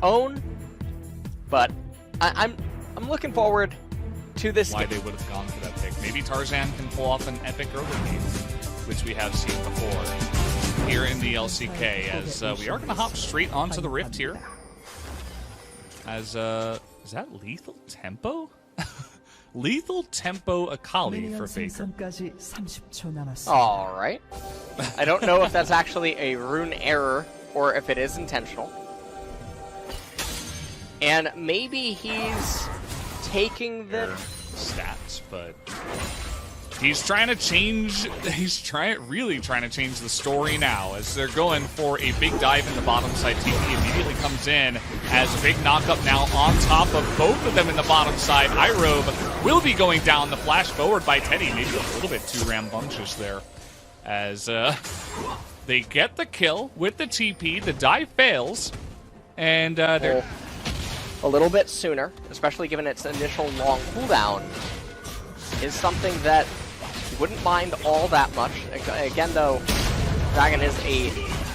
own, but I'm looking forward to this. Why they would have gone for that pick. Maybe Tarzan can pull off an epic early game, which we have seen before here in the LCK, as we are going to hop straight onto the Rift here. As, is that Lethal Tempo? Lethal Tempo Akali for Faker. Alright. I don't know if that's actually a rune error or if it is intentional. And maybe he's taking the stats, but he's trying to change. Really trying to change the story now, as they're going for a big dive in the bottom side. TP immediately comes in as a big knockup now on top of both of them in the bottom side. Irobe will be going down. The flash forward by Teddy, maybe a little bit too rambunctious there, as they get the kill with the TP. The dive fails, and they're a little bit sooner, especially given its initial long cooldown, is something that you wouldn't mind all that much. Again, though, Dragon is a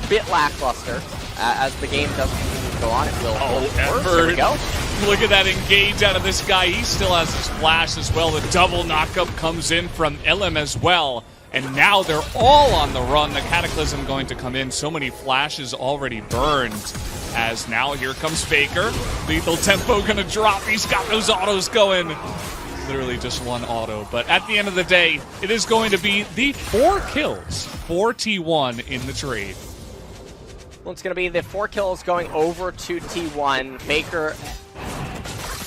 bit lackluster. As the game does continue to go on, it will worse. There we go. Look at that engage out of this guy. He still has his flash as well. The double knockup comes in from Ilum as well. And now they're all on the run. The Cataclysm going to come in. So many flashes already burned. As now here comes Faker. Lethal Tempo gonna drop. He's got those autos going. Literally just one auto. But at the end of the day, it is going to be the 4 kills for T1 in the trade. Well, it's going to be the 4 kills going over to T1. Faker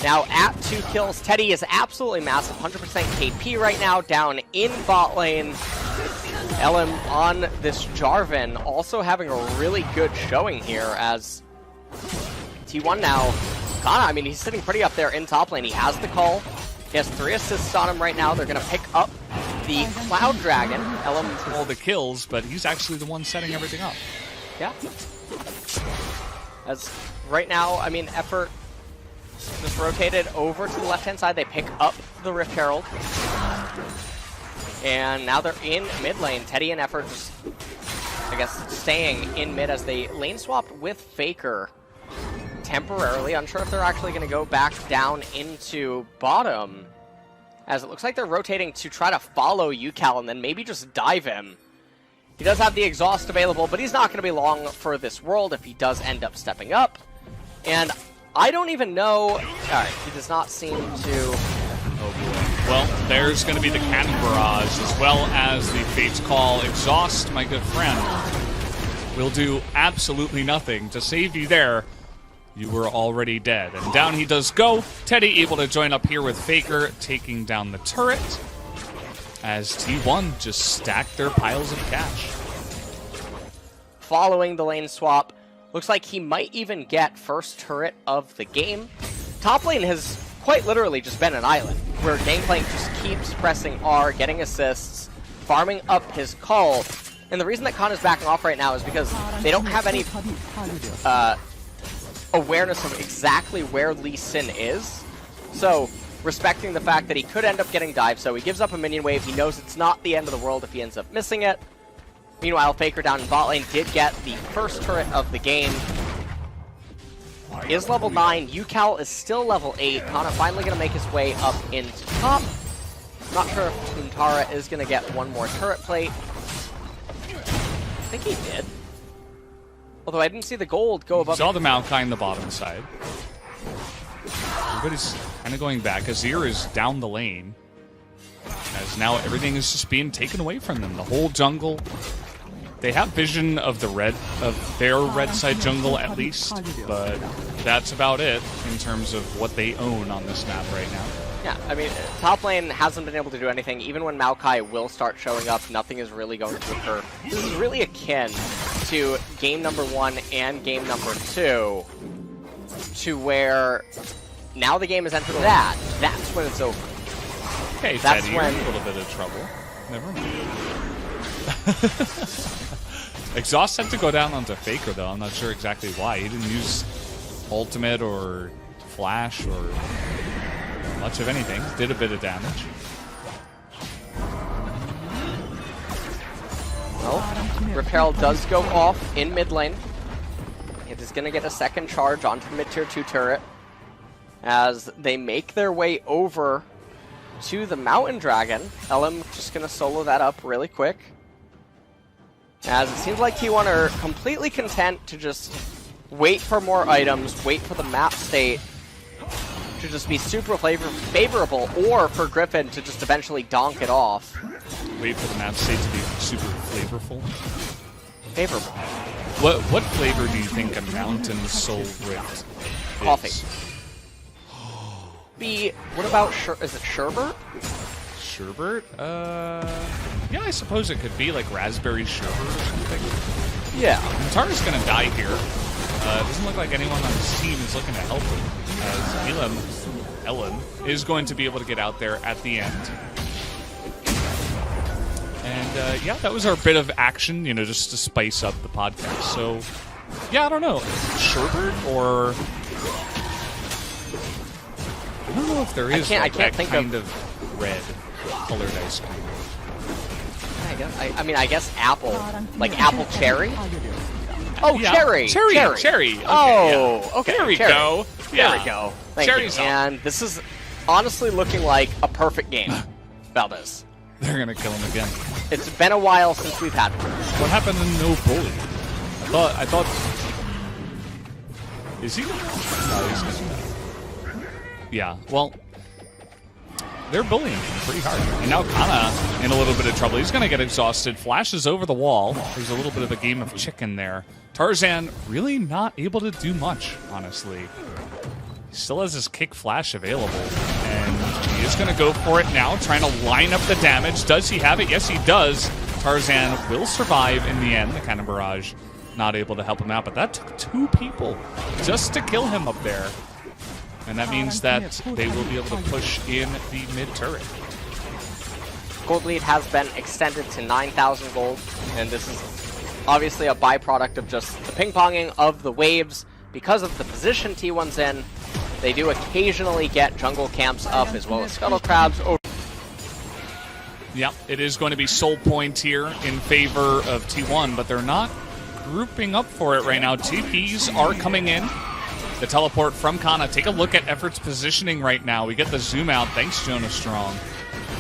now at 2 kills. Teddy is absolutely massive. 100% KP right now down in bot lane. Elim on this Jarvan also having a really good showing here, as T1 now, I mean, he's sitting pretty up there in top lane. He has the call. He has 3 assists on him right now. They're going to pick up the Cloud Dragon. Elim all the kills, but he's actually the one setting everything up. Yeah. As right now, I mean, Effort just rotated over to the left-hand side. They pick up the Rift Herald. And now they're in mid lane. Teddy and Effort just, I guess, staying in mid as they lane swapped with Faker temporarily. Unsure if they're actually going to go back down into bottom, as it looks like they're rotating to try to follow UCal and then maybe just dive him. He does have the exhaust available, but he's not going to be long for this world if he does end up stepping up. And I don't even know... Alright, he does not seem to... Oh boy. Well, there's going to be the Cannon Barrage, as well as the Fate's Call. Exhaust, my good friend, will do absolutely nothing to save you there. You were already dead. And down he does go. Teddy able to join up here with Faker, taking down the turret, as T1 just stack their piles of cash. Following the lane swap, looks like he might even get first turret of the game. Top lane has quite literally just been an island, where Gangplank just keeps pressing R, getting assists, farming up his call. And the reason that Khan is backing off right now is because they don't have any awareness of exactly where Lee Sin is. So, respecting the fact that he could end up getting dived, so he gives up a minion wave. He knows it's not the end of the world if he ends up missing it. Meanwhile, Faker down in bot lane did get the first turret of the game. Is level 9. UCal is still level 8. Kana finally going to make his way up into top. Not sure if Tuntara is going to get one more turret plate. I think he did. Although I didn't see the gold go above. Saw the Maokai in the bottom side. Everybody's kind of going back. Azir is down the lane, as now everything is just being taken away from them. The whole jungle. They have vision of the their red side jungle at least, but that's about it in terms of what they own on this map right now. Yeah, I mean, top lane hasn't been able to do anything. Even when Maokai will start showing up, nothing is really going to occur. This is really akin to game number 1 and game number 2, to where now the game has entered that. That's when it's over. Okay, that's Teddy, when you're in a little bit of trouble. Never mind. Exhaust had to go down onto Faker, though. I'm not sure exactly why. He didn't use ultimate or flash or much of anything. Did a bit of damage. Well, Repel does go off in mid lane. It is going to get a second charge onto the mid-tier 2 turret as they make their way over to the Mountain Dragon. LM just going to solo that up really quick, as it seems like T1 are completely content to just wait for more items, wait for the map state to just be super favorable, or for Griffin to just eventually donk it off. Wait for the map state to be super flavorful? Favorable. What flavor do you think a Mountain Soul Rift is? Coffee. What about, is it sherbet? Sherbet? Yeah, I suppose it could be like raspberry sherbet or something. Yeah. Tara's gonna die here. It doesn't look like anyone on his team is looking to help him, as Ellen is going to be able to get out there at the end. And yeah, that was our bit of action, you know, just to spice up the podcast. So, yeah, I don't know. Sherbet or... I don't know if there is I can't think kind of red colored ice cream. I guess apple. Like apple cherry? Oh, yeah. cherry! Cherry! Okay, oh, yeah. okay. There we cherry. go. Yeah. There we go. Thank Cherry's you. on. And this is honestly looking like a perfect game, Valdez. They're gonna kill him again. It's been a while since we've had one. What happened to no bully? I thought... Is he gonna... No, he's gonna die. Yeah, well... They're bullying him pretty hard. And now Kana in a little bit of trouble. He's going to get exhausted. Flashes over the wall. There's a little bit of a game of chicken there. Tarzan really not able to do much, honestly. He still has his kick flash available. And he is going to go for it now, trying to line up the damage. Does he have it? Yes, he does. Tarzan will survive in the end. The kind of barrage not able to help him out. But that took 2 people just to kill him up there. And that means that they will be able to push in the mid-turret. Gold lead has been extended to 9,000 gold, and this is obviously a byproduct of just the ping-ponging of the waves. Because of the position T1's in, they do occasionally get jungle camps up, as well as scuttle crabs. Yep, it is going to be soul point here in favor of T1, but they're not grouping up for it right now. TPs are coming in. The teleport from Kana. Take a look at Effort's positioning right now. We get the zoom out. Thanks, Jonah Strong.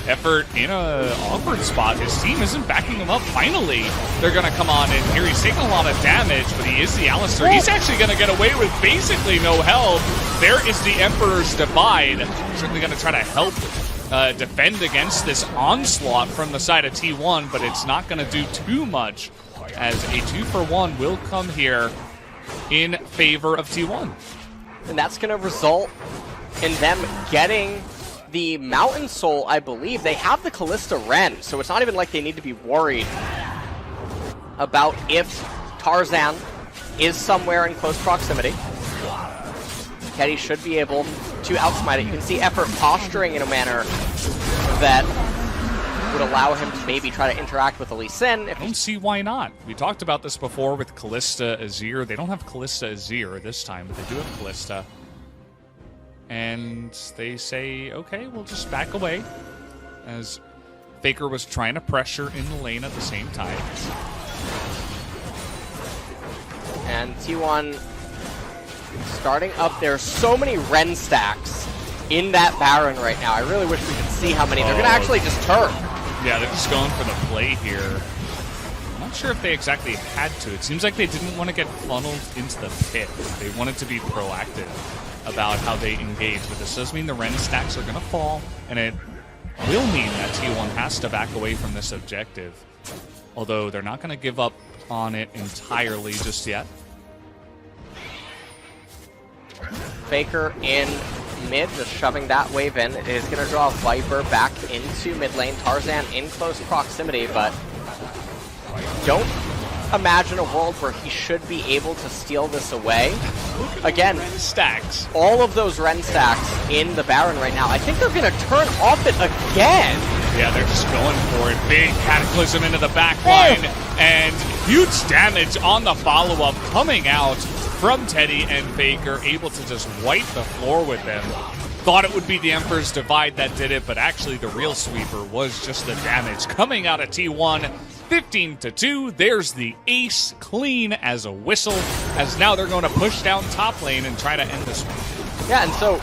Effort in an awkward spot. His team isn't backing him up. Finally, they're going to come on in here. He's taking a lot of damage, but he is the Alistar. He's actually going to get away with basically no health. There is the Emperor's Divide. Certainly going to try to help defend against this onslaught from the side of T1, but it's not going to do too much, as a 2-for-1 will come here in favor of T1. And that's going to result in them getting the Mountain Soul, I believe. They have the Callista Ren, so it's not even like they need to be worried about if Tarzan is somewhere in close proximity. Teddy should be able to outsmite it. You can see Effort posturing in a manner that would allow him to maybe try to interact with Lee Sin. I don't see why not. We talked about this before with Callista Azir. They don't have Callista Azir this time, but they do have Callista. And they say, okay, we'll just back away, as Faker was trying to pressure in the lane at the same time. And T1 starting up there. So many Ren stacks in that Baron right now. I really wish we could see how many. They're going to actually just turn. Yeah, they're just going for the play here. I'm not sure if they exactly had to. It seems like they didn't want to get funneled into the pit. They wanted to be proactive about how they engage. But this does mean the Ren stacks are going to fall, and it will mean that T1 has to back away from this objective. Although they're not going to give up on it entirely just yet. Faker in mid, just shoving that wave in. It is going to draw Viper back into mid lane. Tarzan in close proximity, but don't imagine a world where he should be able to steal this away. Again, stacks. All of those Ren stacks in the Baron right now. I think they're going to turn off it again. Yeah, they're just going for it. Big Cataclysm into the back line, and huge damage on the follow-up coming out from Teddy, and Faker able to just wipe the floor with them. Thought it would be the Emperor's Divide that did it, but actually the real sweeper was just the damage coming out of T1. 15-2, there's the ace, clean as a whistle, as now they're going to push down top lane and try to end this one. Yeah, and so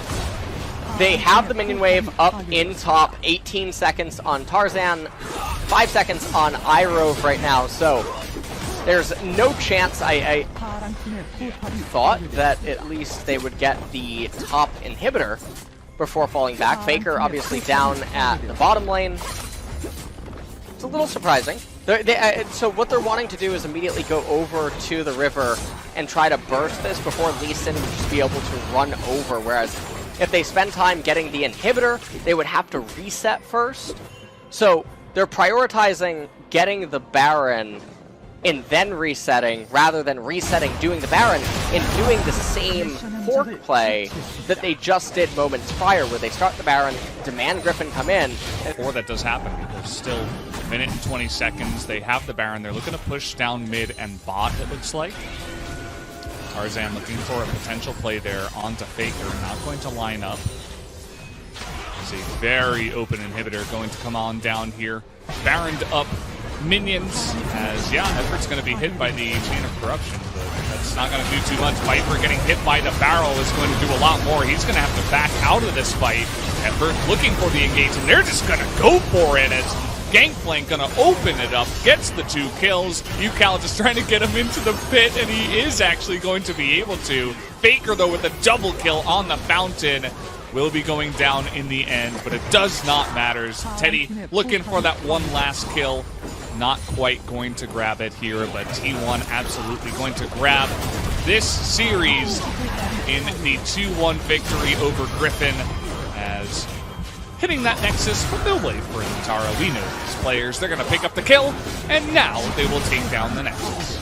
they have the minion wave up in top, 18 seconds on Tarzan, 5 seconds on Irove right now, so there's no chance. I thought that at least they would get the top inhibitor before falling back. Faker obviously down at the bottom lane. It's a little surprising. So what they're wanting to do is immediately go over to the river and try to burst this before Lee Sin would just be able to run over, whereas if they spend time getting the inhibitor, they would have to reset first. So they're prioritizing getting the Baron and then resetting, rather than resetting, doing the Baron, and doing the same fork play that they just did moments prior, where they start the Baron, demand Griffin come in. Before that does happen, there's still a minute and 20 seconds. They have the Baron. They're looking to push down mid and bot, it looks like. Tarzan looking for a potential play there onto Faker, not going to line up. There's a very open inhibitor going to come on down here. Baroned up minions, as Everett's going to be hit by the Chain of Corruption, but that's not going to do too much. Viper getting hit by the barrel is going to do a lot more. He's going to have to back out of this fight. Everett looking for the engage, and they're just going to go for it as Gangplank going to open it up, gets the 2 kills. UCal just trying to get him into the pit, and he is actually going to be able to. Faker, though, with a double kill on the fountain, will be going down in the end, but it does not matter. Teddy looking for that one last kill. Not quite going to grab it here, but T1 absolutely going to grab this series in the 2-1 victory over Griffin, as hitting that Nexus with no way for Nitara. We know these players, they're going to pick up the kill, and now they will take down the Nexus.